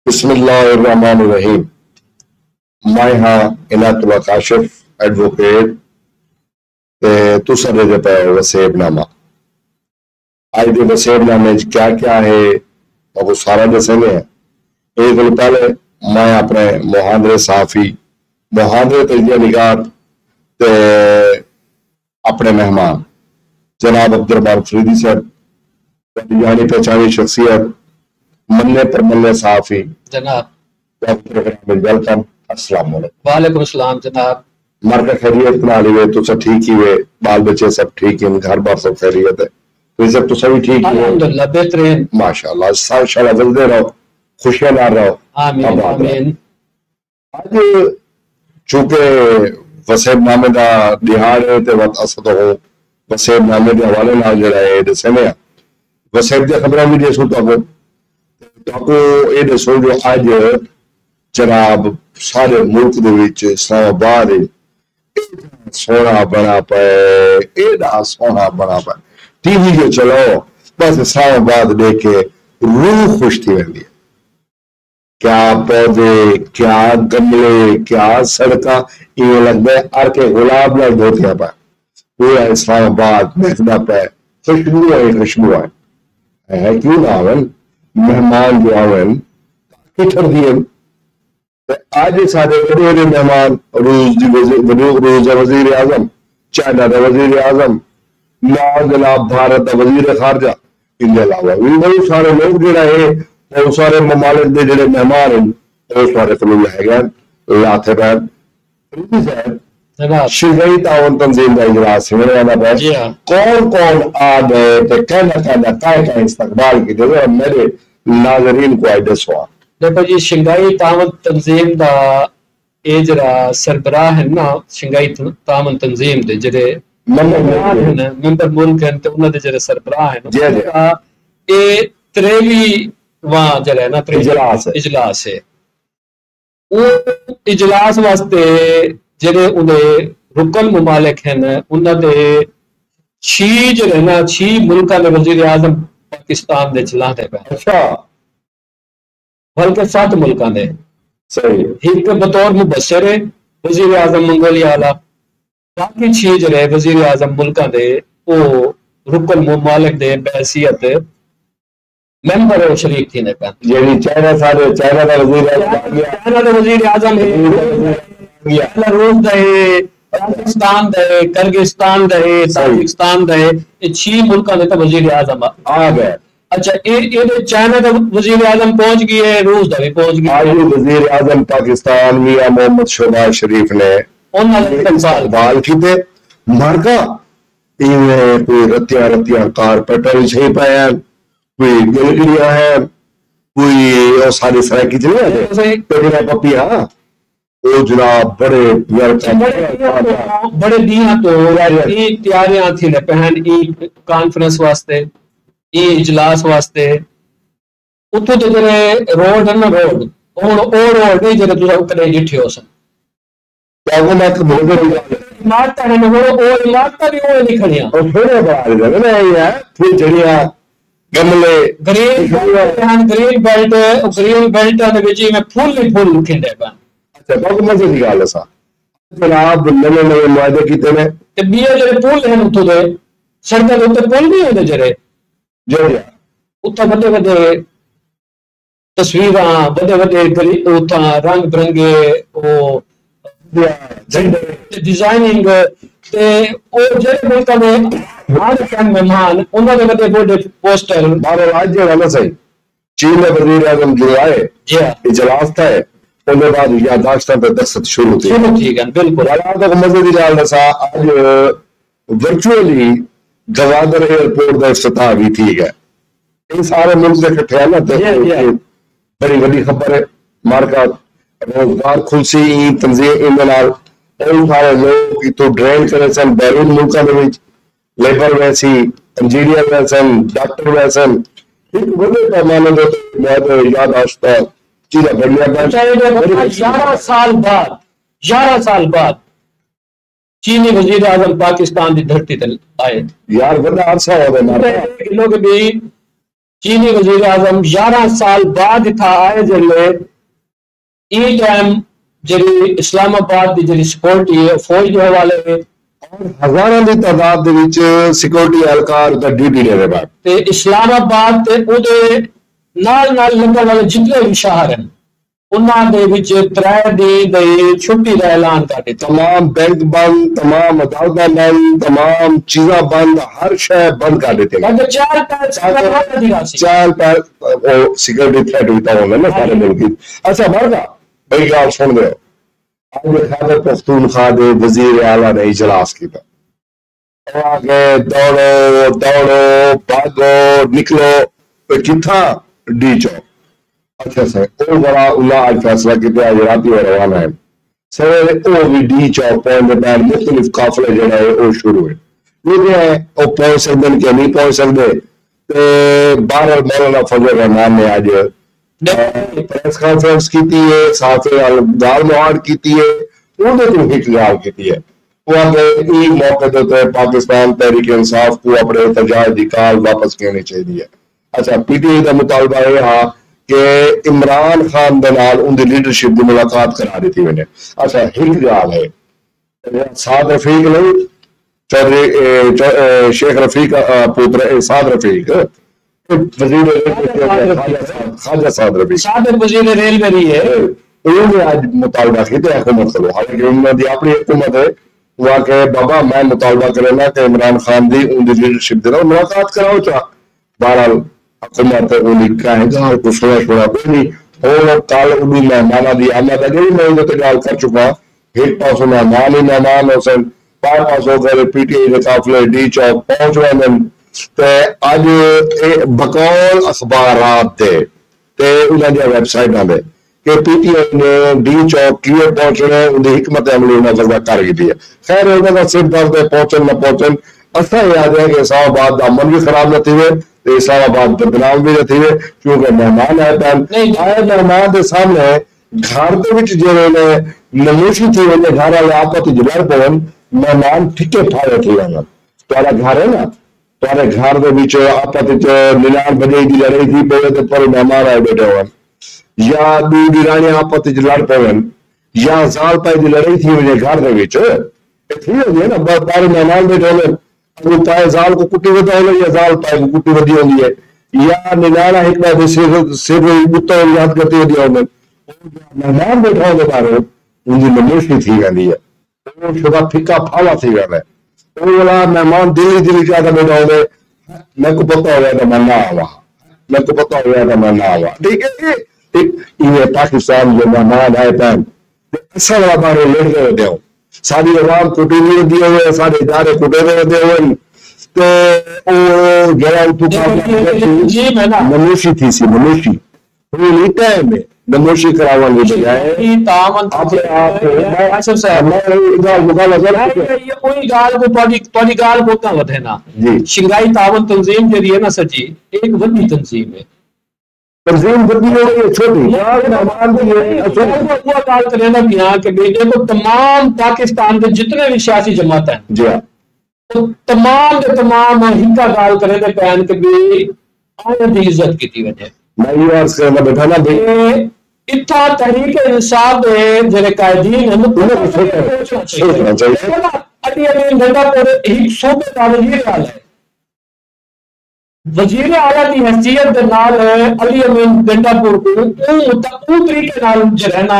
بسم اللہ الرحمن الرحیم. میں ہاں عنایت اللہ کاشف ایڈوکیٹ تے تساں دے پے وسیب نامہ. اج دے وسیب نامے کیا کیا ہے وہ سارا دسیں گے. ایک دن پہلے میں اپنے محاضرے صحافی محاضرے تجزیہ نگار تے اپنے مہمان جناب عبدالرحمان فریدی صاحب یعنی پہچانی شخصیت ملنے پر ملنے صحافی جناب ویلکم. السلام علیکم. وعلیکم السلام جناب. مر کے خیریت بنا لیے تو سب ٹھیک ہی ہوئے, بال بچے سب ٹھیک ہیں, گھر بار سب خیریت ہے, تو سب تو سبھی ٹھیک ہی الحمدللہ بہترین ماشاءاللہ. انشاءاللہ جلدے رہو, خوشیاں نہ رہو. آمین آمین. آج چونکہ وسیب نامے دا دہاڑ ہے تے وقت اسد ہو وسیب نامے دے حوالے نال جڑا ہے دسنے وسیب دی خبراں بھی دسو تو یہ دسو جو اج جناب سارے ملک دے وچ اسلام آباد سونا بنا پائے, ایڈا سونا بنا پائے. ٹی وی جو چلاؤ بس اسلام آباد دیکھ کے روح خوش تھی رہتی ہے. کیا پودے, کیا گملے, کیا سڑکاں, یہ لگتا ہے ار کے گلاب نال دھوتیاں پائے. پورا اسلام آباد مہکدا پائے, خوشبو ہے خوشبو ہے. کیوں نہ آون مہمان جو آون کٹھر دیے. آج سارے بڑے بڑے مہمان روس دا وزیر اعظم, چائنا دا وزیر اعظم, جناب بھارت دا وزیر خارجہ, ان کے علاوہ بھی بہت سارے لوگ جڑا ہے وہ سارے ممالک دے جڑے مہمان ہیں وہ سارے کو لے گئے لاتے پہ. شنگھائی تعاون تنظیم کا اجلاس ہے, کون کون آ گئے تو کہنا کیا استقبال کی جگہ میرے ناظرین کو آئی دسوا. دیکھو جی, شنگھائی تعاون تنظیم دا اے جڑا سربراہ ہے نا شنگھائی تعاون تنظیم دے جڑے ممبر ملک ہیں تے انہاں دے جڑے سربراہ ہیں اے 23واں جڑا ہے نا اجلاس ہے. وہ اجلاس واسطے جڑے انہیں رکن ممالک ہیں انہاں دے 6 جڑے نا 6 ملکاں دے وزیر اعظم پاکستان دے چلاتے پے. اچھا, بلکہ 7 ملکاں دے صحیح ایک بطور مبشر ہے وزیر اعظم منگولیا والا, باقی 6 جڑے وزیر اعظم ملکاں دے وہ رکن ممالک دے بحیثیت ممبر شریک تھی نے پہ. یعنی چائنا سارے چائنا دا وزیر اعظم ہے, روس دا ہے, پاکستان دا ہے, کرگستان دا ہے, تاجکستان دا ہے, یہ 6 ملکاں دے وزیر اعظم آ گئے. اچھا یہ چائنا کا وزیر اعظم پہنچ گئی ہے, روس دا بھی پہنچ گئی. آج وزیر اعظم پاکستان میاں محمد شہباز شریف نے استقبال کیتے. مارکا کوئی رتیاں کارپیٹر چھئی پائے ہیں, کوئی گلگڑیاں ہیں, کوئی ساری سرائکی چلے پیڑیاں پپیاں, وہ جناب بڑے دیاں تو تیاریاں تھی نے پہن ای کانفرنس واسطے, ای اجلاس واسطے. اتو تے جڑے روڈ ہے نا روڈ ہن او روڈ نہیں جڑے تساں کدے ڈٹھے ہو سن. عمارتاں ہیں وہ عمارتاں بھی وہ نہیں کھڑیاں, اور تھوڑے بڑا نا یہ پھول جڑیاں گملے گرین بیلٹ دے وچ میں پھول ہی پھول کھندے پن. اچھا بہت مزے دی گل ہے سا جناب, نویں معاہدے کیتے نے تے بیے جڑے پھول ہیں اتو دے سڑکاں دے اوتے پھول نہیں ہوندے جڑے اتھا بڑے بڑے تصویراں بڑے بڑے رنگ برنگے وہ ڈیزائننگ تے او جڑے ملکاں دے ہر مہمان انہاں دے بڑے بڑے پوسٹر بارے آج جو ہے نا صحیح. چین میں وزیر اعظم جو آئے اجلاس تھا ہے ان کے بعد یادداشتاں پہ دستخط شروع تھی. بالکل مزے کی گل دسا, آج ورچولی گوادر ایئرپورٹ کا افتتاح بھی ٹھیک ہے. یہ سارے ملک سے کٹھے ہیں نا, بڑی بڑی خبر ہے. مارکا روزگار کھلسی تنظیم ان سارے لوگ تو ڈرین کرے سن بیرون ملکوں کے لیبر ویسی, انجینئر ویسن, ڈاکٹر ویسن, ایک بڑے پیمانے میں یادداشت چیزیں بڑھیا. 11 سال بعد چینی وزیر اعظم پاکستان کی دھرتی تے آئے. یار بڑا عرصہ ہو گیا. لوگ بھی چینی وزیر اعظم 11 سال بعد تھا آئے جلے ای ٹائم جڑی اسلام آباد دی جڑی سیکورٹی ہے فوج دے حوالے ہے اور ہزاراں دی تعداد دے وچ سیکورٹی اہلکار دا ڈیوٹی دے رہے بعد تے اسلام آباد تے او دے نال لگن والے جتنے بھی شہر ہیں انہاں دے وچ 3 دن دی چھٹی دا اعلان کر دتا. تمام بینک بند، تمام عدالتاں بند، تمام چیزاں بند، ہر شے بند کر دیتے ہیں. چال پر سیکورٹی تھریٹ ہوتا ہوگا نا سارے ملک کی. اچھا مرگا بھائی گال سن رہے ہو آج خیبر پختونخوا دے وزیر اعلیٰ نے اجلاس کیتا آگے دوڑو دوڑو بھاگو نکلو کتھا ڈی چوک. اچھا سر او بڑا اللہ آج فیصلہ کیتے آج راتی ہو روانہ ہے سر او بھی ڈی چوک پہنچ دے پہن مختلف قافلے جڑا ہے او شروع ہوئے لیکن او پہنچ سکتے کہ نہیں پہنچ سکتے بہرحال مولانا فضل الرحمان نے آج پریس کانفرنس کیتی ہے صحافی گال مواد کیتی ہے وہ دے تو ایک گال کیتی ہے وہ آگے ای موقع دیتے پاکستان تحریک انصاف کو اپنے احتجاج دی کال واپس کرنی چاہیے. اچھا پی ٹی آئی کا مطالبہ یہ ہاں کہ عمران خان دے نال ان دی لیڈرشپ دی ملاقات کرا دیتی میں نے. اچھا ایک گال ہے سعد رفیق نہیں چودھری شیخ رفیق پوتر سعد رفیق وزیر خواجہ سعد رفیق سابق وزیر ریلوے بھی ہے انہوں نے آج مطالبہ کیا حکومت کرو حالانکہ انہوں نے اپنی حکومت ہے وہ کہ بابا میں مطالبہ کرنا کہ عمران خان دی ان دی لیڈرشپ دینا ملاقات کراؤ چاہ. بہرحال حکومت انہیں کہے گا اور کچھ سونا چھوڑا کوئی نہیں اور کال انہیں مہمانہ دی آمد اگر میں انہیں تجال کر چکا ایک پاسوں مہمان ہی مہمان حسن پار پاسوں کر پی ٹی آئی قافلے ڈی چوک پہنچ رہے تے اج بقول اخبارات دے تے انہاں دی ویب سائٹاں دے کہ پی ٹی آئی نے ڈی چوک کیوں پہنچنا ہے اندی حکمت عملی انہاں وضع کر گئی ہے. خیر انہاں دا صرف دے پہنچن نہ پہنچن اساں یاد ہے کہ اسلام آباد دا من بھی خراب نہ تھے اسلام آباد بدنام بھی نہ تھے کیونکہ مہمان آئے پہن آئے مہمان دے سامنے گھر دے وچ جڑے نے نموشی تھی وجہ گھر والے آپت جلڑ پون مہمان ٹھکے پھاڑے تھے انہاں تہاڈا گھر ہے نا تہاڈے گھر دے وچ آپت وچ نلان بجے دی لڑائی تھی پہلے تے پر مہمان آئے بیٹھے ہون یا دو دیرانی آپت وچ لڑ پون یا زال پائی دی لڑائی تھی وجہ گھر دے وچ تھی ہوندی ہے نا بار مہمان بیٹھے ہون وہ پائے زال کو کٹی ودا ہوئی یا زال پائے کو کٹی ودی ہوئی ہے یا نلانا حکمہ دے سر بتا یاد کرتے ہوئی ہونے مہمان بیٹھا ہونے بارے ان کی نموشی تھی گئی ہے وہ شدہ پھکا پھالا تھی گئی ہے وہ والا مہمان دلی چاہتا بیٹھا ہونے میں کو پتہ ہو گیا تھا میں نہ آوا میں کو پتہ ہو گیا تھا میں نہ آوا ٹھیک ہے یہ پاکستان جو مہمان آئے پہن اصل والا بارے لڑ گئے ہوتے ہوں ساری عوام کٹی نہیں ہوتی ہوئے سارے ادارے کٹے ہوئے ہوتے ہوئے تو وہ جڑا نموشی تھی سی نموشی وہ لیتا ہے میں نموشی کراوا لے بجائے شنگائی تعاون تنظیم جڑی ہے نا سچی ایک وڈی تنظیم ہے تنظیم بدلی ہو رہی ہے چھوٹی کہ تمام پاکستان کے جتنے بھی سیاسی جماعت ہیں جی ہاں تمام کے تمام ہکا گال کرے دے پہن کے بھی آئین دی عزت کی تھی وجہ میں یہ عرض کرنا بیٹھا نا اتنا تحریک انصاف دے جڑے قائدین ہیں علی امین ڈنڈا پور ایک صوبے کا وزیر اعلیٰ ہے وزیر اعلیٰ کی حیثیت دے نال علی امین ڈنڈا پور کو اون طریقے نال جرہنا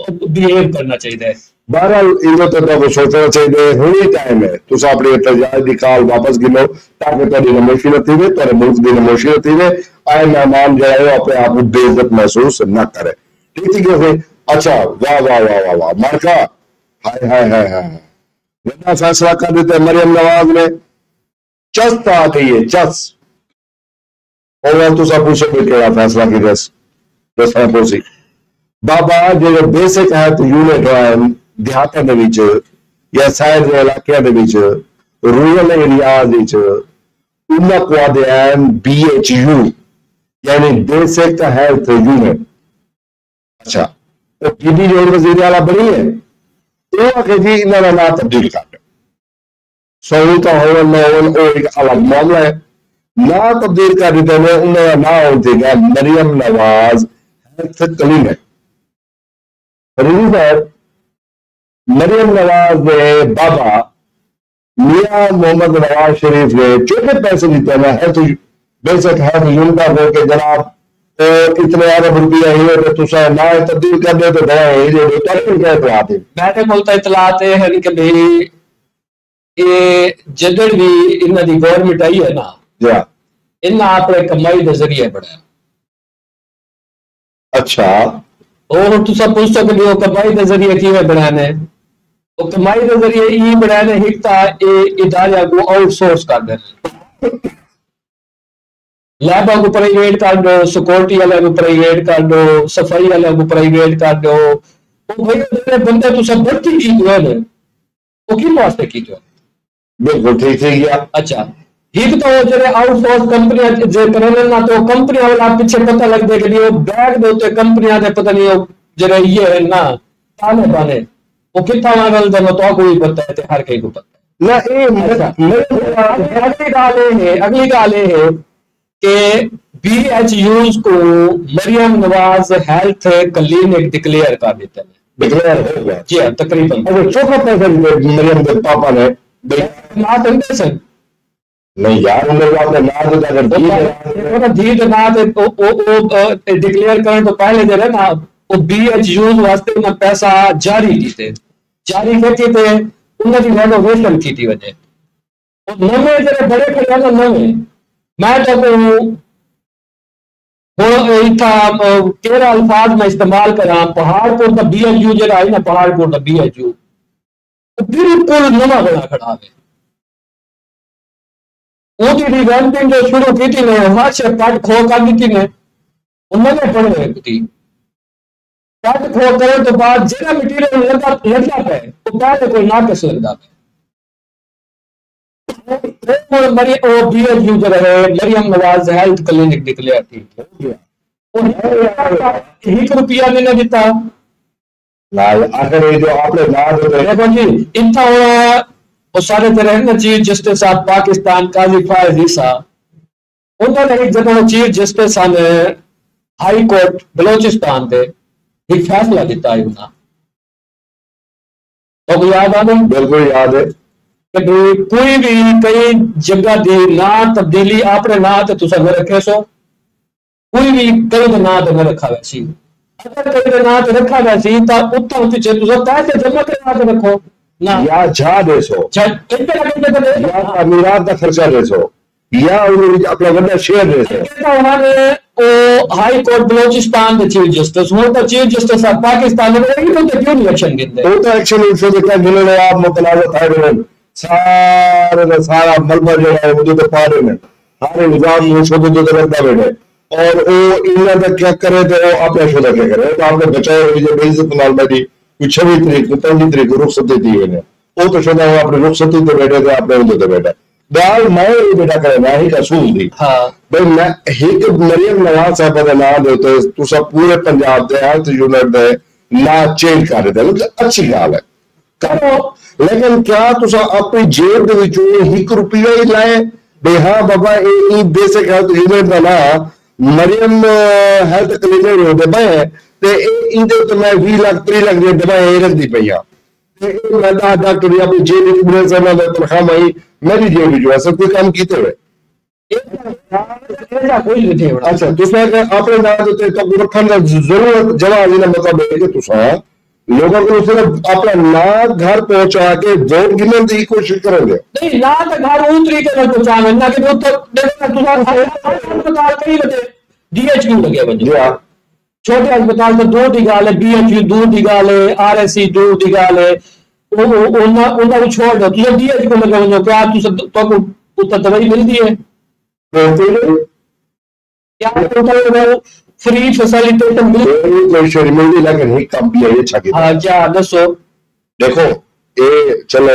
بیہیو کرنا چاہیے. بہرحال انہوں تو سوچنا چاہیے ہوئی ٹائم ہے تو اپنی احتجاج کی کال واپس گنو تاکہ تاری نموشی نہ تھی تارے ملک کی نموشی نہ تھی آئے مہمان جو ہے اپنے آپ کو بے عزت محسوس نہ کرے ٹھیک ہے. اچھا واہ واہ واہ واہ واہ مارکا ہائے ہائے ہائے ہائے بڑا فیصلہ کر دیتے مریم نواز نے چس تو آ گئی ہے چس اور تو سب پوچھے بھی کیا فیصلہ کی دس پوسی بابا جو بیسک ہے تو یونٹ ہے دیہاتوں دے وچ یا سائر دے علاقے دے وچ رورل ایریاز وچ انہاں کو آدھے ہیں BHU یعنی بیسک ہیلتھ یونٹ. اچھا تو کی جو وزیر اعلیٰ بنی ہے وہ آخر جی انہوں نے نام تبدیل کر دیا سہولت ہون نہ ہون وہ ایک الگ معاملہ ہے نہ تبدیل کر دیتے ہیں انہوں کا نہ ہوتے گا مریم نواز ہیلتھ کلینک. صاحب مریم نواز نے بابا میاں محمد نواز شریف نے چوکھے پیسے دیتے ہیں ہیلتھ بیسک ہیلتھ یونٹا کو کہ جناب اتنے ارب روپیہ ہی تو تسا نہ تبدیل کر دے تو دوائیں ہی دے تو کیا اطلاعات ہیں؟ میرے ملک اطلاعات ہیں کہ بھئی یہ جدڑ بھی انہاں دی گورنمنٹ آئی ہے نا انہاں اپنے کمائی دے ذریعے بڑھایا. اچھا اور تسا پوچھو کہ وہ کمائی دے ذریعے کیویں بڑھانے وہ کمائی دے ذریعے ای بڑھانے ایک تا ادارے کو آؤٹ سورس کر دینے لیبا کو پرائیویٹ کر دو سیکورٹی والے کو پرائیویٹ کر دو صفائی والے کو پرائیویٹ کر دو وہ بھائی بندے تو سب بڑھتی کی جو ہے وہ کی واسطے کی جو ہے بالکل ٹھیک ہے گیا. اچھا ایک تو جڑے آؤٹ سورس کمپنیاں جے کرن نہ تو کمپنیاں والا پیچھے پتہ لگ دے کہ وہ بیگ دے تے کمپنیاں دے پتہ نہیں وہ جڑے یہ ہے نا تانے بانے وہ کتھا نال دے تو کوئی پتہ ہے تے ہر کہیں کو پتہ ہے نہ اگلی گل ہے کہ بی ایچ یوز کو Maryam Nawaz health clinic declare کر دیتے ہیں. ڈکلیئر ہو گیا جی ہاں تقریباً چوکھا پیسہ مریم کے پاپا نے نہ دے سن نہیں یار انہوں نے اپنے نام دے اگر دھی دے نام دے ڈکلیئر کرنے تو پہلے دے رہے نا وہ بی ایچ یوز واسطے انہیں پیسہ جاری کیتے جاری کیتے تھے انہوں نے رینوویشن کی تھی وجہ اور نوے جڑے بڑے کھڑے نا نوے میں تو کیرا الفاظ میں استعمال کراں پہاڑ پور دا بی ایچ یو جڑا ہے نا پہاڑ پور دا بی ایچ یو بالکل نواں بنا کھڑا ہے وہ کی ریویمپنگ جو شروع کی تھی نے ہمارے پٹ کھو کر دی تھی نے انہوں نے پڑھ رہے تھی پٹ کھو کرنے تو بعد جہاں مٹیریل لگا پہ وہ پہلے کوئی ناقص لگتا پہ Maryam Nawaz health clinic declare تھی ایک روپیہ میں نے دیتا دیکھو جی اتنا ہوا وہ سارے طرح نا چیف جسٹس صاحب پاکستان قاضی فائز عیسیٰ انہوں نے ایک جگہ چیف جسٹس نے ہائی کورٹ بلوچستان دے ایک فیصلہ دیتا ہے انہوں تو یاد آ گئی بالکل یاد ہے کوئی بھی کئی جگہ دی نہ تبدیلی اپنے نہ تے تسا نہ رکھے سو کوئی بھی کئی دے نہ تے نہ رکھا ویسی اگر کئی دے نہ تے رکھا ویسی تا اتنا پیچھے تسا پیسے جمع کے نہ تے رکھو نہ یا جا دے سو یا امیرات کا خرچہ دے سو یا اپنا بڑا شیئر دے سو انہوں نے ہائی کورٹ بلوچستان دے چیف جسٹس ہوں تو چیف جسٹس پاکستان میں کیوں نہیں ایکشن گندے وہ تو ایکشن اس سے دیکھا جنہوں نے آپ متنازع تھے سارا ملبہ جو ہے وہ تو پارے میں ہر نظام میں شدہ جو رکھتا بیٹھے اور وہ انہوں نے کیا کرے تو وہ اپنے شدہ کیا کرے تو آپ نے بچائے ہوئی جو بےعزت نال بیٹھی کوئی 26 تاریخ کو 23 تاریخ کو رخصتی دی ہوئی وہ تو شدہ وہ اپنے رخصتی تے بیٹھے تھے اپنے اندر تے بیٹھے بہرحال میں یہ بیٹا کرے میں ہی اصول تھی بھائی میں ایک مریم نواز صاحب کا نام دیتے تو سب پورے پنجاب دے ہیلتھ یونٹ دے نہ چینج کر دیتے مطلب اچھی گال ہے کرو لیکن کیا تسا اپنی جیب دے وچوں ایک روپیہ ہی لائے بے ہاں بابا ای بیسک ہیلتھ یونٹ دا نا مریم ہیلتھ کلینک ہوتے پے تے ان دے تو میں 20 لاکھ 30 لاکھ دی دوائیں رکھ دی پئی ہاں تے میں ڈاکٹر اپنی جیب وچ میرے سامنے میں تنخواہ میں میری جیب وچ ایسا کوئی کام کیتے ہوئے اچھا دوسرا کہ اپنے نام تے تو رکھن دا ضرورت جواب لینا مطلب ہے کہ تسا لوگوں کو صرف اپنا نام گھر پہنچا کے ووٹ گننے کی کوشش کریں گے نہیں لا تو گھر اون طریقے سے پہنچانا نہ کہ وہ تو ہسپتال کہیں لگے ڈی ایچ کیو لگے بندے چھوٹے ہسپتال سے دور دی گال ہے بی ایچ کیو دور دی گال ہے آر ایس سی دور دی گال ہے انہاں کو چھوڑ دو تو ڈی ایچ کیو لگے بندے کیا تو کو دوائی ملتی ہے کیا فری فیسیلیٹیشن ملتی لیکن ایک کام بھی ہے یہ چھا کیا کیا دسو دیکھو اے چلو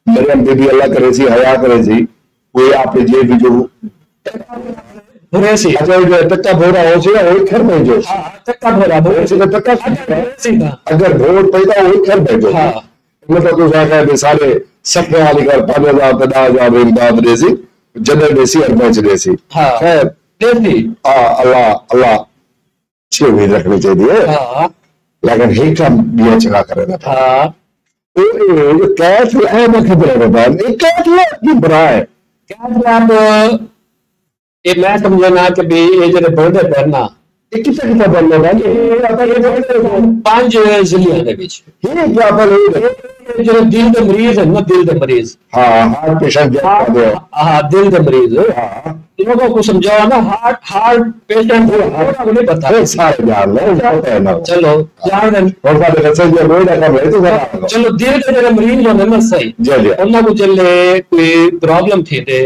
مریم بی بی اللہ کرے سی حیا کرے سی کوئی آپ نے جیب جو بھوریسی اچھا جو تکا بھورا ہو سی وہ گھر میں جو تکا بھورا بھوریسی تو تکا اگر بھور پیدا وہ گھر میں جو مطلب تو ساکھا ہے سارے سکھے والی کر 5,000 10,000 امداد ریسی جنرل دیسی اربع چ دیسی خیر دیسی اللہ اچھی امید رکھنی چاہیے لیکن ایک کام دیا چلا کرے گا کیٹ لیب خبر ہے کیٹ لیب کی برا ہے کیٹ لیب یہ میں سمجھنا کہ بھی یہ جڑے بندے پڑھنا کتنا بننے گا 5 ضلع دے وچ یہ کیا بولے جو دل دے مریض ہیں نا دل دے مریض ہارٹ پیشنٹ دل دے مریض لوگوں کو سمجھاؤ نا ہارٹ پیشنٹ کو نہیں پتا سارے جان لیں چلو جان اور سارے رسے جو روئی دا کم ہے تو چلو دل دے جڑے مریض ہوندے نا صحیح جی انہاں کو چلے کوئی پرابلم تھی دے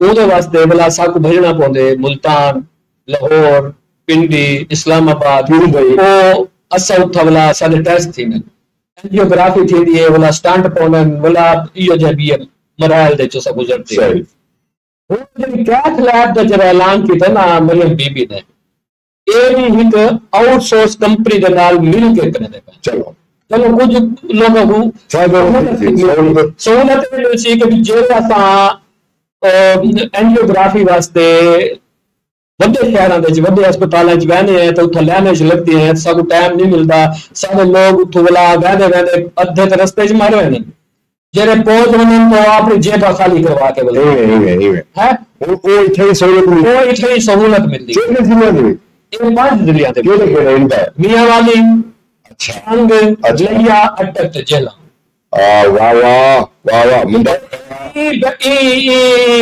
او دے واسطے بلا سا کو بھیجنا پوندے ملتان لاہور پنڈی اسلام آباد او اسا اتھا بلا سارے ٹیسٹ تھی اینجیوگرافی تھی دی ہے بلا سٹنٹ پونن بلا ایو جے بی مراحل دے چ سب گزرتے صحیح وہ جڑی کیٹ لیب دا جڑا اعلان کیتا نا مریم بی بی نے اے بھی ایک آؤٹ سورس کمپنی دے نال مل کے کرنے دے چلو کچھ لوگوں کو سہولت یہ سی کہ جے اساں اینجیوگرافی واسطے وڈے شہراں دے وڈے ہسپتالاں وچ ویندے ہیں تے اوتھے لائناں وچ لگدے ہیں سب ٹائم نہیں ملدا سارے لوگ اوتھوں ولا ویندے ادھے تے رستے وچ مارے ہوئے نے جڑے پہنچ ونن تو اپنی جیب خالی کروا کے بولے ہے وہ اتنی سہولت ملدی یہ 5 ضلع تے میاں والی انگ لیا اٹک تے جیلا واہ واہ واہ واہ منڈا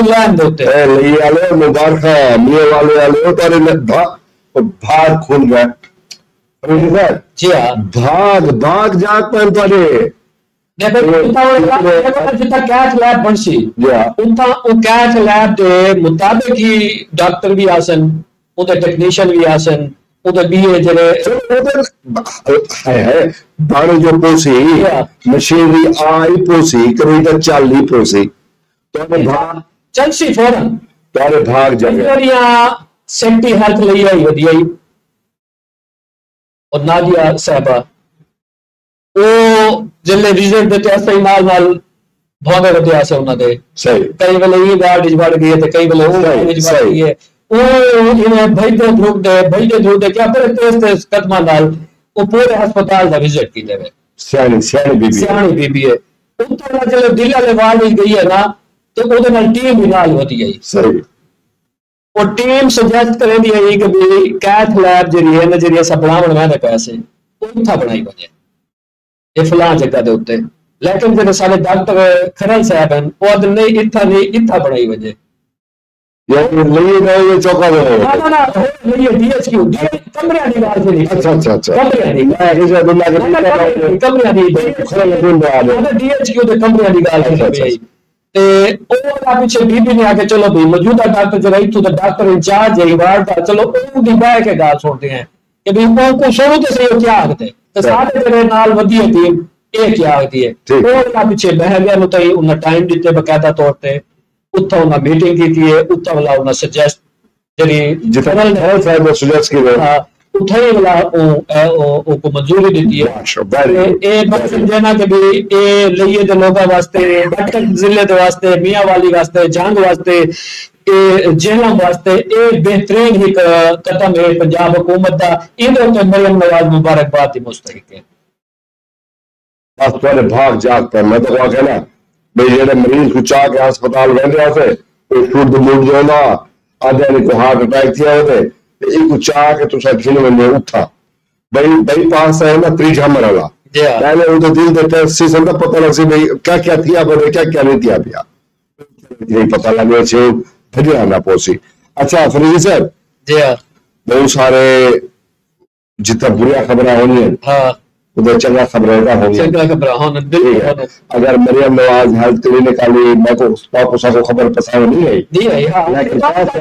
لین دوتے لئی والے مبارک میاں والے تارے بھاگ کھل گئے جی ہاں بھاگ جاگ پہن تارے جتنا کیٹ لیب بنسی کیٹ لیب دے مطابق ہی ڈاکٹر بھی آسن ادھر ٹیکنیشین بھی آسن ادھر بھی بانے جو پوسی مشینری آئی پوسی کبھی تک چالی پوسی چلسی فوراً تارے بھاگ جائے سیفٹی ہیلتھ لئی آئی ودی آئی اور نادیہ صاحبہ وہ جلے وزٹ دیتے ایسا ہی مال بھوگے ودی آسے انہوں نے کئی بلے یہ گاڑ بڑھ گئی ہے کئی بلے وہ گاڑ بڑھ گئی ہے وہ بھائی دے دھوک دے کیا پھر تیز قدمہ نال وہ پورے ہسپتال دا وزٹ کی دے سیانی بی بی ہے ان تو جلے دل والے وارڈ گئی ہے نا تو وہ ٹیم بھی نال ہوتی ہے اور ٹیم سجیسٹ کریں دی ہے کہ بھی کیٹ لیب جڑی ہے نا جڑی ایسا بناون میں پیسے اتھا بنائی وجے یہ فلاں جگہ دے اوتے لیکن جڑے سارے ڈاکٹر کھرل صاحب ہیں وہ نہیں اتھا بنائی وجے یہ لئی گئے چوکا دے نا لئی ڈی ایچ کیو کمرے دی گل نہیں اچھا کمرے دی ڈی ایچ کیو دے کمرے دی گل ہے تے او پیچھے بی بی نے آ کے چلو بھائی موجودہ ڈاکٹر جو رہی تو ڈاکٹر انچارج ہے وارڈ کا چلو او دی بہ کے گال چھوڑتے ہیں کہ بھائی وہ کو شروع تے صحیح کیا آگتے تے سارے جڑے نال ودی ٹیم اے کیا آگتی ہے او پیچھے بہ گیا نو تے انہاں ٹائم دتے باقاعدہ طور تے اتھا انہاں میٹنگ کی ہے اتھا والا انہاں سجیسٹ جڑی جتنا صاحب سجیسٹ کی اتھا ہی والا او کو منظوری دیتی ہے اے بس سمجھنا کہ بھی اے لئیے دے لوگاں واسطے بٹک ضلع دے واسطے میاں والی واسطے جنگ واسطے جیلوں واسطے اے بہترین ہی قدم ہے پنجاب حکومت دا ادھر تو مریم نواز مبارکباد دی مستحق ہے بس تھوڑے بھاگ جاگ پر میں تو کہا کہ نا بھئی جڑے مریض کو چاہ کے ہسپتال ویندے آسے وہ شد مڈ جو نا آدھے نے کو ہارٹ اٹیک کیا ہوتے ایک کو چاہ کے تو سا کھلے میں اٹھا بھئی پاس ہے نا تریج ہمر اللہ پہلے ان تو دل دیتے سی سندہ پتہ لگ سی بھئی کیا کیا تھیا بھئی کیا نہیں تھیا بھیا یہی پتہ لگے چھے بھجی آنا پوسی اچھا فریضی صاحب جی ہاں بہت سارے جتنا بری خبریں ہونی ہیں ادھر چنگا خبریں ہونی اگر مریم نواز ہیلتھ کلینک والی میں کو سا کو خبر پسند نہیں آئی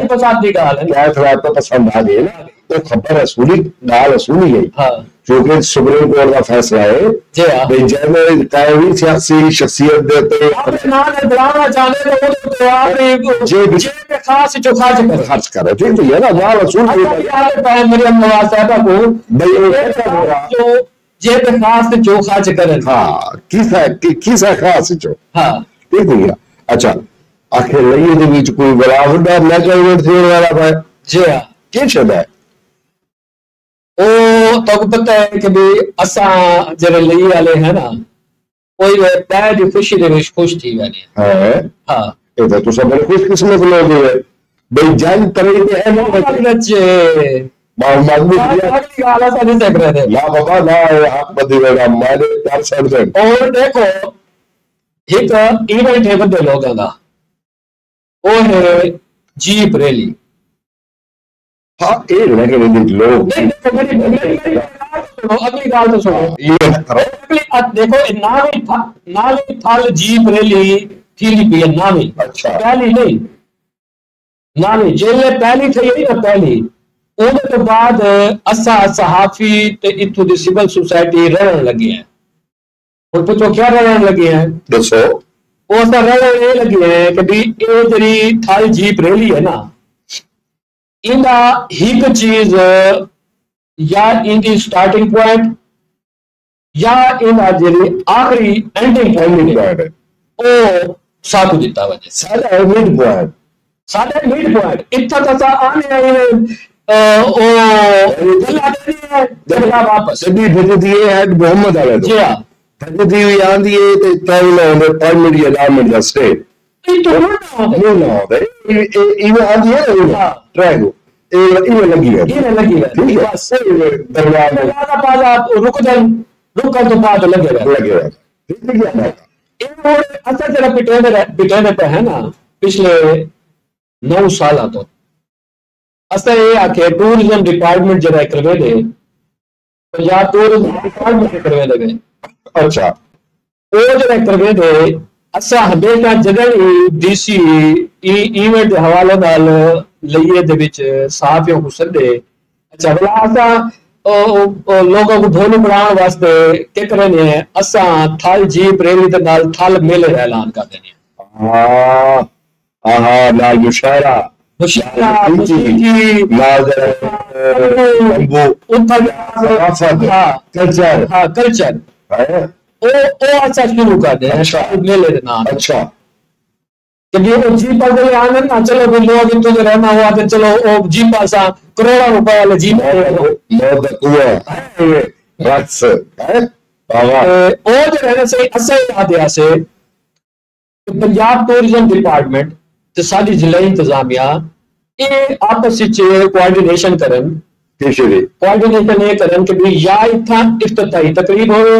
پسند آ گئی تو خبر اصولی ڈال اصولی گئی کیونکہ سپریم کورٹ کا فیصلہ ہے جیسے قائمی سیاسی شخصیت دیتے خرچ کرے ٹھیک ہے نا مال اصول مریم نواز صاحبہ کو جیب خاص جو خرچ کریں ہاں کیسا خاص جو ٹھیک ہے اچھا آخر لئیے دے وچ کوئی بڑا وڈا میگا ایونٹ تھیون والا پہ جی ہاں کی چھدا ہے او تو پتہ ہے کہ بھی اساں جڑے لئی والے ہیں نا کوئی پہ دی خوشی دے وچ خوش تھی وینے ہاں ہاں اے تو تساں بڑے خوش قسمت لوگ ہو بھئی جنگ کرے تے ہے نا بچے لا بابا لا حق بدی ویگا مالے 4% اور دیکھو ایک ایونٹ ہے بندے لوگوں کا وہ ہے جیپ ریلی ہاں اے لگے لوگ اگلی گال تو سنو دیکھو نامی تھال جیپ ریلی تھیلی پی ہے نامی پہلی نہیں نامی جیلے پہلی تھی نا پہلی ان کے بعد اسا صحافی تے اتھو دی سول سوسائٹی رہن لگی ہیں اور پوچھو کیا رہن لگی ہیں دسو وہ اسا رہن یہ لگی ہیں کہ بھی اے جڑی تھال جیپ ریلی ہے نا اندا ہیک چیز یا ان دی سٹارٹنگ پوائنٹ یا اندا جڑی آخری اینڈنگ پوائنٹ ہے او ساتھ دیتا وجہ سادہ مڈ پوائنٹ سادہ مڈ پوائنٹ اتھا تسا آنے آئے واپس محمد علیہ جی ہاں تجدی ہوئی آندھی ہے تے ٹائم ہے پرمٹ یا گورنمنٹ دا اسٹیٹ ایو آندھی ہے نا ٹریک ایو لگی ہے بس دروازہ پازا رک جائیں رکن تو بعد لگے رہے اصل جڑا پٹینے پہ ہے نا پچھلے 9 سالہ تو اسا یہ آکھے ٹورزم ڈپارٹمنٹ جڑا کروے دے پنجاب ٹورزم ڈپارٹمنٹ کروے دے اچھا وہ جڑا کروے دے اسا ہمیشہ جدے ڈی سی ایونٹ دے حوالے نال لئیے دے وچ صحافیوں کو سدے اچھا بلا اسا لوگوں کو دھونی بڑھان واسطے کیا کرنے ہیں اسا تھل جیپ ریلی دے نال تھل میلے دا اعلان کر دینے ہیں ہاں لا مشاعرہ کلچر شروع کر دیں میلے کے نام اچھا جیپا کے آنے نا چلو بھی لوگ اتو رہنا ہوا تو چلو جیپا سا کروڑا روپے والے جیپ پنجاب ٹورزم ڈپارٹمنٹ تے ساری ضلع انتظامیہ یہ آپس کوآرڈینیشن کرن کوآرڈینیشن یہ کرن کہ بھی یا اتھا افتتاحی تقریب ہوئے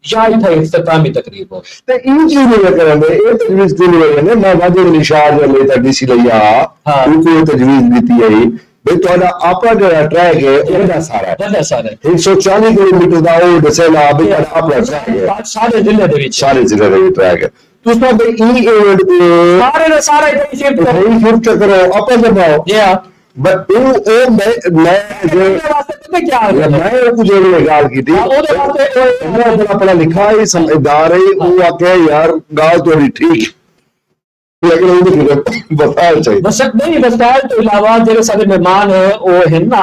یا اتھا اختتامی تقریب ہوئے تے این چیز نہیں کرن دے یہ تجویز کیوں نہیں کرن دے میں واجب نشاد میں لیتا ڈی سی لیا ان کو تجویز دیتی ہے بھئی توڑا اپنا جو ٹریک ہے بڑا سارا 140 کلومیٹر دا وہ دسینا بھئی اپنا ٹریک ہے سارے ضلع دے وچ ٹریک ہے تو اس میں ای ایونٹ سارے شفٹ کرو اپنا دباؤ بٹ میں کچھ گال کی تھی اپنا لکھا ہی سمجھدار ہے وہ آکے یار گال تو ٹھیک لیکن بسائل چاہیے نہیں بسائل تو علاوہ جڑے سارے مہمان ہیں وہ ہیں نا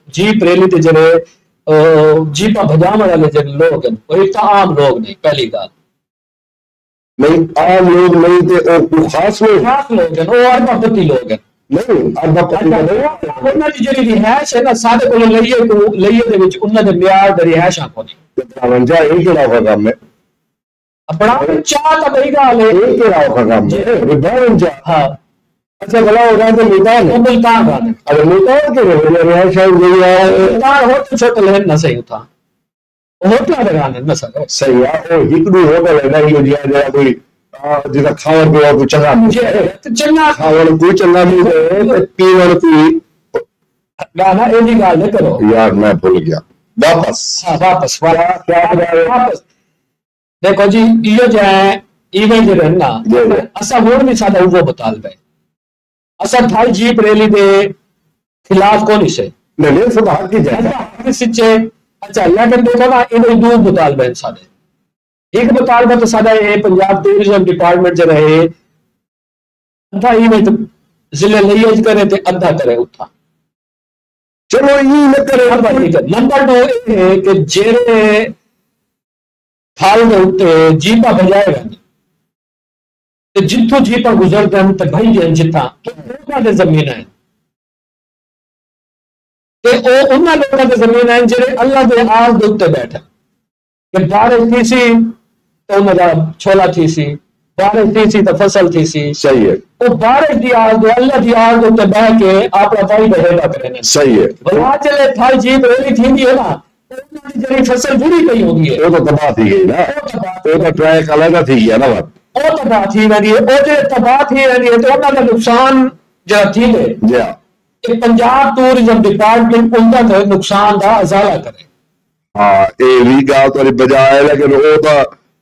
جیپ ریلی تے جڑے جیپا بھجاون والے جڑے لوگ ہیں وہ ایک عام لوگ نہیں پہلی گال نہیں عام لوگ نہیں تھے خاص لوگ ہیں وہ اربا پتی لوگ ہیں نہیں اربا پتی انہاں دی جڑی رہائش ہے نا سارے کو لئیے دے وچ انہاں دے معیار دی رہائشاں کونی 52 ایک ہی راہ کام ہے بڑا چاہ تا بھئی گال ہے ایک ہی راہ کام ہے 52 ہاں اچھا بلا ہو رہا ہے ملتان ہے ملتان کا ارے ملتان کے رہائش ہے ملتان ہوٹل چھوٹل ہے نہ صحیح تھا ہوٹل لگانے نہ صحیح ہے وہ ہکڑو ہوٹل ہے نا یہ جڑا کوئی جیسا کھاون پیا کوئی چنگا کھاون کوئی چنگا نہیں ہے پیون کوئی گانا ایسی گال نہ کرو یار میں بھول گیا واپس دیکھو جی یہ جو ہے ایونٹ جو رہنا اسا ووٹ بھی سادہ وہ مطالبہ ہے اسا تھائی جیپ ریلی دے خلاف کون سے نہیں سب حق کی جائے سچے اچھا لیکن دیکھو نا انہیں دو مطالبہ ہیں سادے ایک مطالبہ تو سادہ ہے پنجاب ٹورزم ڈپارٹمنٹ جو رہے ادھا ایونٹ ضلع لیج کرے تے ادھا کرے اتھا چلو یہ نہ کرے نمبر 2 ہے کہ جیرے تھال میں اٹھے جیپا بجائے گا تے جتھوں جیپا گزرتے ہیں تے بھائی جان جتھاں لوکاں دے زمین ہیں تے او انہاں لوکاں دے زمین ہیں جڑے اللہ دے آس دے اوتے بیٹھے کہ بارش تھی سی تو انہاں دا چھولا تھی سی، بارش تھی سی تو فصل تھی سی. صحیح ہے. وہ بارش دی آس دے اللہ دی آس دے اوتے بیٹھ کے اپنا بھائی بہیلا کرنے. صحیح ہے. بلا چلے تھال جیپ ریلی تھیندی ہے نا انہاں دی جڑی فصل جڑی پئی ہوندی ہے وہ تو تباہ تھی گئی نا، وہ تو ٹریک الگ تھی گیا نا بات. وہ تباہ تھی ویندی ہے، وہ جڑے تباہ تھی ویندی ہے تو انہاں دا نقصان جڑا تھی ہے جی ہاں کہ پنجاب ٹورزم ڈپارٹمنٹ ان دا نقصان دا ازالہ کرے. ہاں اے وی گال تو بجائے لیکن وہ تو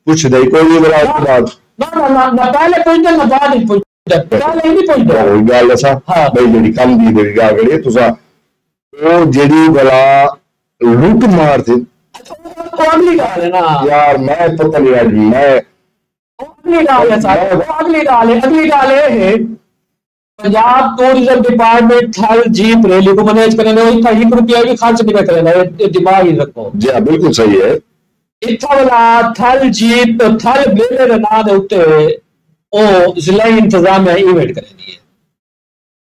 کچھ نہیں کوئی نہیں بڑا اس بعد نہ پہلے پوچھتے نہ بعد ہی پوچھتے پہلے ہی نہیں پوچھتے. وہی گل ایسا بھائی جڑی کم دی میری گال کریے تسا وہ جڑی بلا لوٹ مار تھی اگلی گال ہے نا یار میں پتہ نہیں جی میں اگلی گال ہے سارے اگلی گال ہے پنجاب ٹورزم ڈپارٹمنٹ تھل جیپ ریلی کو مینیج کرنے وہ اتنا 1 روپیہ بھی خرچ نہیں کرنا ہے دماغ ہی رکھو. جی ہاں بالکل صحیح ہے. اتھا والا تھل جیپ تھل میلے دے نام دے اوتے او ضلع انتظامیہ ایونٹ کرنی ہے.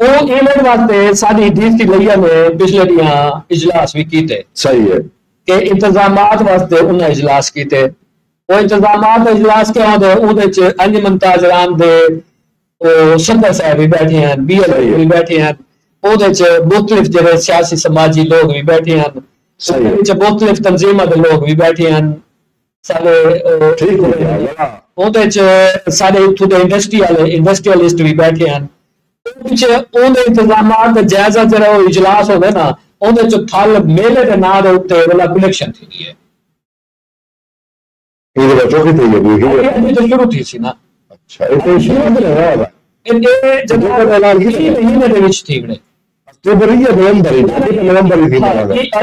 وہ ایونٹ واسطے ساری ڈی سی لیا نے پچھلے دیاں اجلاس بھی کیتے. صحیح ہے کہ انتظامات واسطے انہیں اجلاس کیتے. وہ انتظامات اجلاس کے آدھے اودے چ انجمن تاجران دے صدر صاحب بھی بیٹھے ہیں، بی ایل او بھی بیٹھے ہیں، اودے چ مختلف جڑے سیاسی سماجی لوگ بھی بیٹھے ہیں، مختلف تنظیموں کے لوگ بھی بیٹھے ہیں. سارے سارے اتھو دے انڈسٹریلسٹ بھی بیٹھے ہیں. انتظامات جائزہ جڑا وہ اجلاس ہوگا نا اندر چ تھل میلے کے نام دے اوتے والا کلیکشن تھی ہے. یہ چوکی تھی تو شروع تھی سی نا. اچھا یہ شروع نہیں ہوا جناب اعلان کی مہینے دے وچ تھی بڑے اکتوبر یا نومبر ہی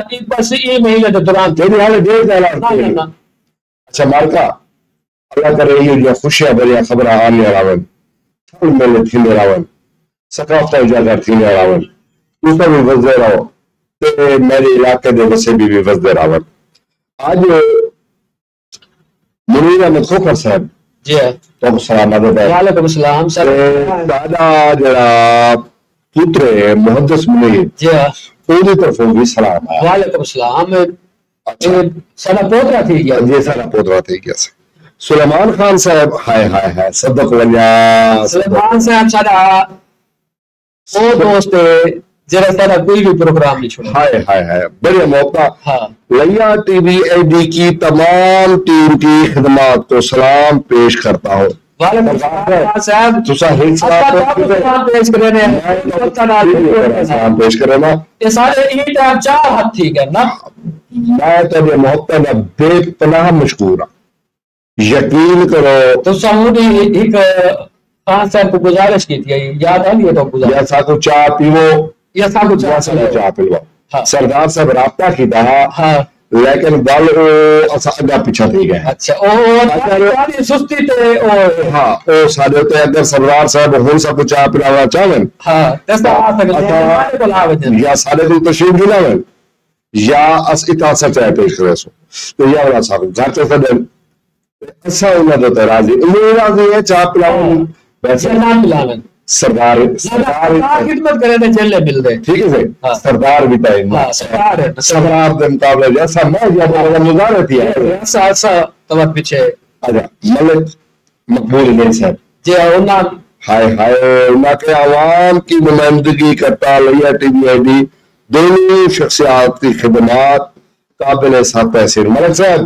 تھی بس یہ مہینے دے دوران تھی حال ڈیٹ اعلان کی. اچھا مالکا اللہ کرے یہ جو خوشیاں بھریاں خبراں آنے راون تھل میلے تھیندے راون ثقافت اجاگر تھیندے راون اس کا بھی وزدے رہو تے میرے علاقے دے وسے بھی وزدے راون. آج منیر احمد کھوکھر صاحب جی تو سلام علیکم. وعلیکم السلام سر. دادا جڑا پتر ہے محدث منیر جی اودی طرفوں بھی سلام ہے. وعلیکم السلام. سارا پوترا تھی گیا جی سارا پوترا تھی گیا. سلیمان خان صاحب ہائے ہائے ہائے صدق ونیا سلیمان صاحب سارا وہ دوست جڑا سارا کوئی بھی پروگرام نہیں چھوڑا. ہائے ہائے ہائے بڑے موقع. لیا ٹی وی ایچ ڈی کی تمام ٹیم کی خدمات کو سلام پیش کرتا ہوں. سلام پیش کرے نا چار ہاتھ تھی نا. میں تیرے محبت میں بے پناہ مشکور ہوں. یقین کرو تو سامنے ایک خان صاحب کو گزارش کی تھی یاد آ گئی تو یا سا کو چاہ پیو یا سا کو چاہ پیو. سردار صاحب رابطہ کی تھا لیکن گل اگا پیچھا تھی گئے. اچھا سستی تے ہاں او سارے تے اگر سردار صاحب ہن سب کو چاہ پلانا چاہن یا سارے کو تشریف دلاون یا اس اتاثر چاہ پیش کرے سو تو یا والا صاحب گھر تے سدن ایسا انہوں نے راضی راضی ہے چاہ پلاون ویسے نام پلاون سردار خدمت کرے تے چلے مل دے. ٹھیک ہے سردار بھی تھا سردار دے مقابلے جیسا میں یا مظاہرے تھی ایسا ایسا تمت پیچھے اچھا ملک مقبول نہیں صاحب جی انہاں ہائے ہائے انہاں کے عوام کی نمائندگی کرتا لیا ٹی وی آئی ڈی دونوں شخصیات کی خدمات قابل ساتھ تحسین. ملک صاحب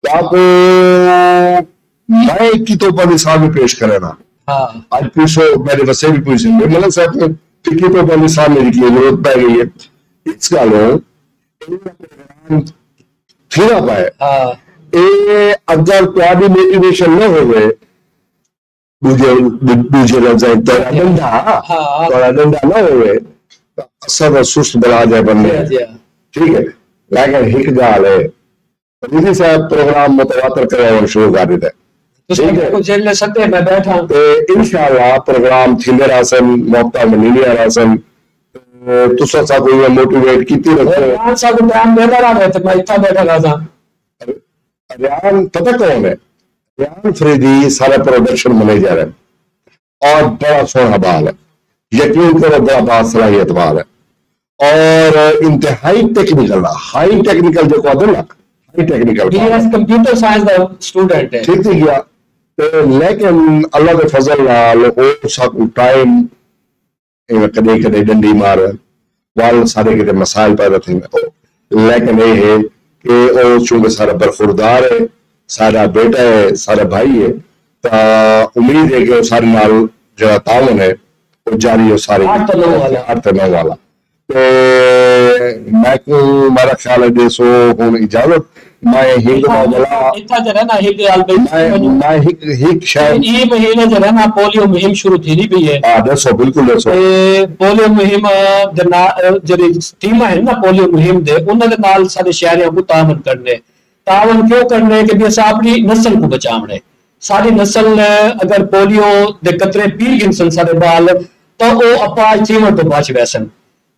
آپ میں کی تو پر مثال بھی پیش کرے نا آج پوچھو میرے وسے بھی پوچھ سکتے ملک صاحب نے ٹکی تو پر مثال میری کی ضرورت پہ گئی ہے اس گالوں پھر پائے اگر تاری موٹیویشن نہ ہوئے دوجے لفظیں تھوڑا ڈنڈا نہ ہوئے سب سست بلا جائے بننے ٹھیک ہے. لیکن ایک گال ہے مودی صاحب پروگرام متواتر کرے اور شروع کر دیتے انشاءاللہ پروگرام تھیندے راسن موقع منینی راسن تسا سا کوئی موٹیویٹ کیتی رکھو سا کو ٹائم دیتا رہا ہے تو میں اتنا بیٹھا رہا تھا. ریان پتہ کون ہے ریان فریدی سارا پروڈکشن مینیجر ہے اور بڑا سونا بال ہے، یقین کرو بڑا باصلاحیت بال ہے اور انتہائی ٹیکنیکل ہائی ٹیکنیکل جو کہتے ہیں نا high technical computer science the student ہے ٹھیک تھی گیا لیکن اللہ کے فضل نال او سب ٹائم کدے کدے ڈنڈی مار وال سارے کتے مسائل پیدا تھے لیکن یہ ہے کہ او چونکہ سارا برخوردار ہے، سارا بیٹا ہے، سارا بھائی ہے، تو امید ہے کہ وہ سارے نال جو تعاون ہے وہ جاری ہو سارے 8 تا 9 والا میں کو میرا خیال ہے دیسو ہون اجازت میں ہک اتھا جو رہنا ہک شاید یہ مہینہ جو رہنا پولیو مہم شروع تھی نہیں بھی ہے دسو بالکل دسو پولیو مہم جڑی ٹیماں ہیں نا پولیو مہم دے انہاں دے نال سارے شہریاں کو تعاون کیوں کرنے کہ بھی اساں اپنی نسل کو بچاونے، ساری نسل اگر پولیو دے قطرے پی گن سارے بال تو وہ اپاج چیمن تو بچ ویسن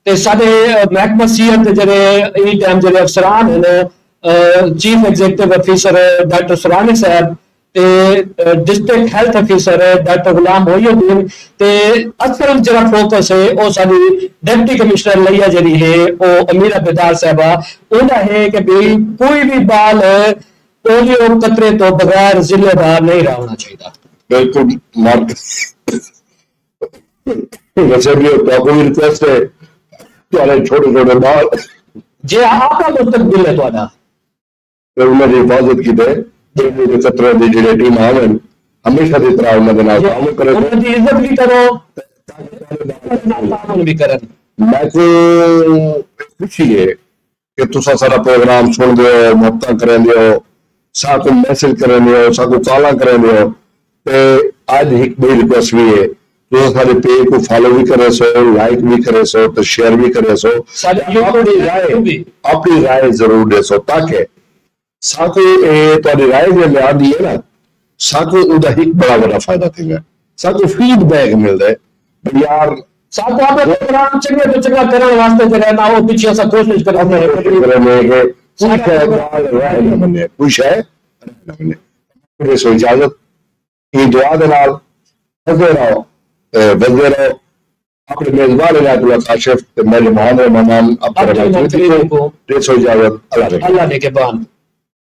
تے سارے محکمہ صحت دے جڑے ای ٹائم جڑے افسران ہیں چیف ایگزیکٹو آفیسر ڈاکٹر سرانی صاحب تے district health officer doctor Ghulam Mohi الدین تے اصل جڑا فوکس ہے وہ ساری ڈپٹی کمشنر لیا جڑی ہے وہ امیرہ بیدار صاحبہ انہاں ہے کہ بھی کوئی بھی بال پولیو قطرے تو بغیر ضلع دار نہیں رہنا چاہیے. بالکل مارک ویسے بھی کوئی ریکویسٹ ہے تمہارے چھوٹے چھوٹے بال جی آپ کا مستقبل ہے تھوڑا انہوں نے حفاظت کی دے قطرے دی جڑے ٹیم آویں ہمیشہ دی طرح انہاں دے نال تعاون کرے، انہاں دی عزت بھی کرو تعاون بھی کرن. میں کو خوشی ہے کہ تسا سارا پروگرام سن دے ہو، محبتاں کریں دے ہو، سا کو میسج کریں دے ہو، سا کو کالاں کریں دے ہو. تے آج ایک بڑی ریکویسٹ بھی ہے تو سارے پیج کو فالو بھی کرے سو، لائک بھی کرے سو، تو شیئر بھی کرے سو، اپنی رائے ضرور دے سو تاکہ ساکو تاری رائے جو لیا دی ہے نا ساکو ادا ایک بڑا بڑا فائدہ تھی گا، ساکو فیڈ بیک مل دے یار ساکو آپ پروگرام چنگے تو چنگا کرنے واسطے جو رہنا ہو پیچھے سا کوشش کرنے کہ کچھ ہے مجھے سو اجازت یہ دعا دے نال بزے رہو اپنے میزبان عنایت اللہ کاشف میرے محمد مہمان اپنے سو اجازت اللہ نے کے بان.